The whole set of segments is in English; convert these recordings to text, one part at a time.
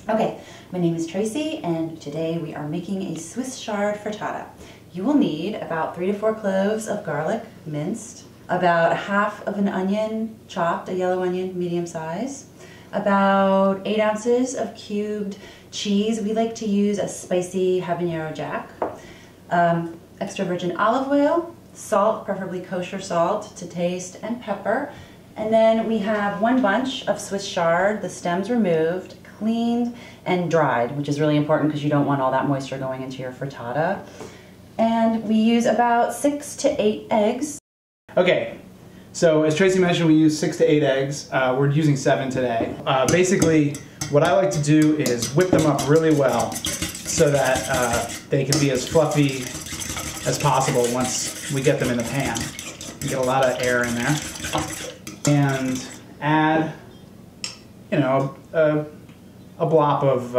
Okay, my name is Tracy and today we are making a Swiss chard frittata. You will need about 3 to 4 cloves of garlic minced, about half of an onion chopped, a yellow onion medium size, about 8 ounces of cubed cheese. We like to use a spicy habanero jack, extra virgin olive oil, salt, preferably kosher salt to taste, and pepper. And then we have 1 bunch of Swiss chard, the stems removed, cleaned and dried, which is really important because you don't want all that moisture going into your frittata. And we use about 6 to 8 eggs. Okay, so as Tracy mentioned, we use 6 to 8 eggs. We're using 7 today. Basically, what I like to do is whip them up really well so that they can be as fluffy as possible once we get them in the pan. You get a lot of air in there. And add, you know, a blop of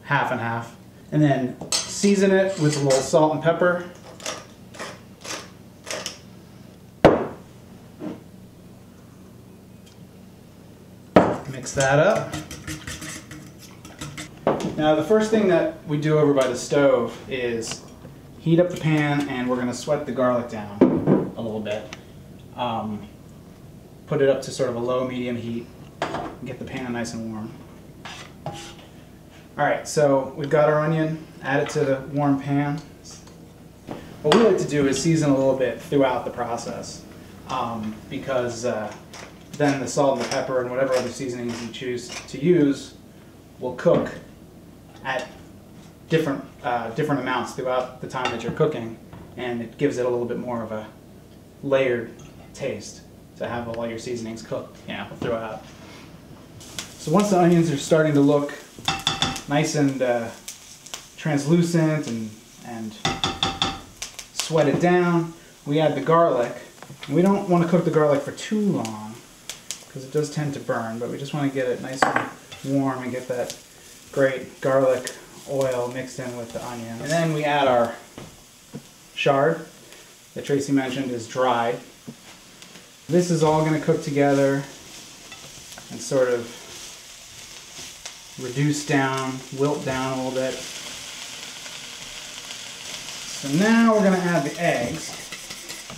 half and half. And then season it with a little salt and pepper. Mix that up. Now the first thing that we do over by the stove is heat up the pan, and we're going to sweat the garlic down a little bit. Put it up to sort of a low-medium heat and get the pan nice and warm. Alright, so we've got our onion, add it to the warm pan. What we like to do is season a little bit throughout the process because then the salt and the pepper and whatever other seasonings you choose to use will cook at different amounts throughout the time that you're cooking, and it gives it a little bit more of a layered taste to have all your seasonings cooked, you know, throughout. So once the onions are starting to look nice and translucent and sweated down, we add the garlic. We don't want to cook the garlic for too long because it does tend to burn, but we just want to get it nice and warm and get that great garlic oil mixed in with the onion. And then we add our chard that Tracy mentioned is dried. This is all going to cook together and sort of reduce down, wilt down a little bit. So now we're going to add the eggs.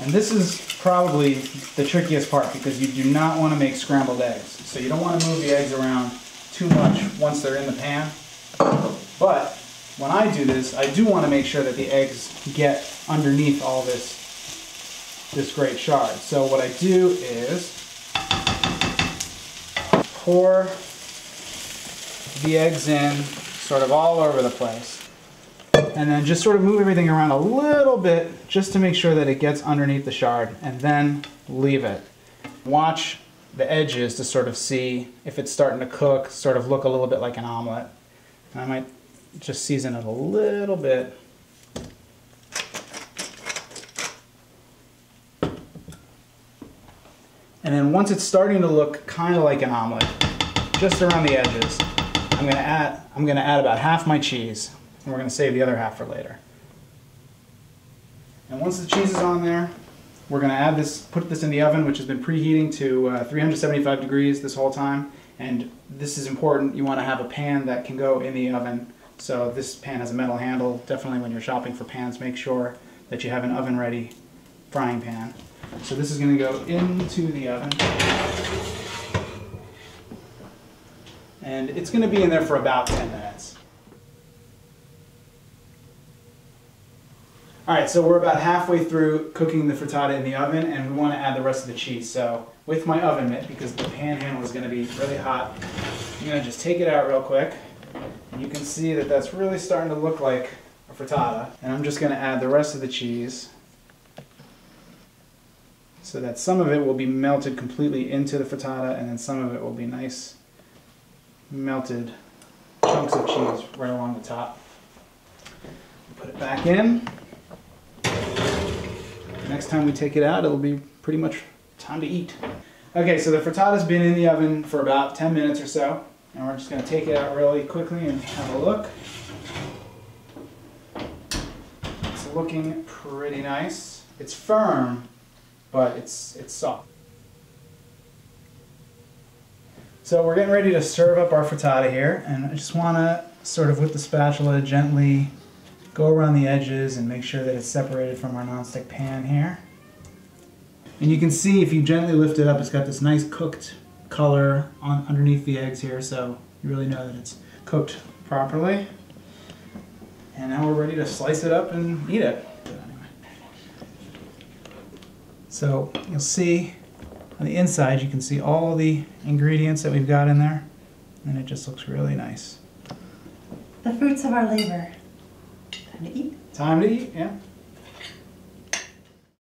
And this is probably the trickiest part because you do not want to make scrambled eggs. So you don't want to move the eggs around too much once they're in the pan. But when I do this, I do want to make sure that the eggs get underneath all this great chard. So what I do is pour the eggs in sort of all over the place. And then just sort of move everything around a little bit just to make sure that it gets underneath the chard, and then leave it. Watch the edges to sort of see if it's starting to cook, sort of look a little bit like an omelet. And I might just season it a little bit. And then once it's starting to look kind of like an omelet, just around the edges, I'm going to add about half my cheese, and we're going to save the other half for later. And once the cheese is on there, we're going to add this, put this in the oven, which has been preheating to 375 degrees this whole time. And this is important. You want to have a pan that can go in the oven. So this pan has a metal handle. Definitely when you're shopping for pans, make sure that you have an oven-ready frying pan. So this is going to go into the oven. And it's going to be in there for about 10 minutes. Alright, so we're about halfway through cooking the frittata in the oven, and we want to add the rest of the cheese. So with my oven mitt, because the pan handle is going to be really hot, I'm going to just take it out real quick. And you can see that that's really starting to look like a frittata. And I'm just going to add the rest of the cheese so that some of it will be melted completely into the frittata, and then some of it will be nice melted chunks of cheese right along the top. Put it back in. Next time we take it out, it'll be pretty much time to eat. Okay, so the frittata's been in the oven for about 10 minutes or so, and we're just going to take it out really quickly and have a look. It's looking pretty nice. It's firm, but it's soft. So we're getting ready to serve up our frittata here, and I just want to sort of with the spatula gently go around the edges and make sure that it's separated from our nonstick pan here. And you can see if you gently lift it up, it's got this nice cooked color underneath the eggs here, so you really know that it's cooked properly. And now we're ready to slice it up and eat it. So you'll see on the inside, you can see all the ingredients that we've got in there, and it just looks really nice. The fruits of our labor. Time to eat. Time to eat, yeah.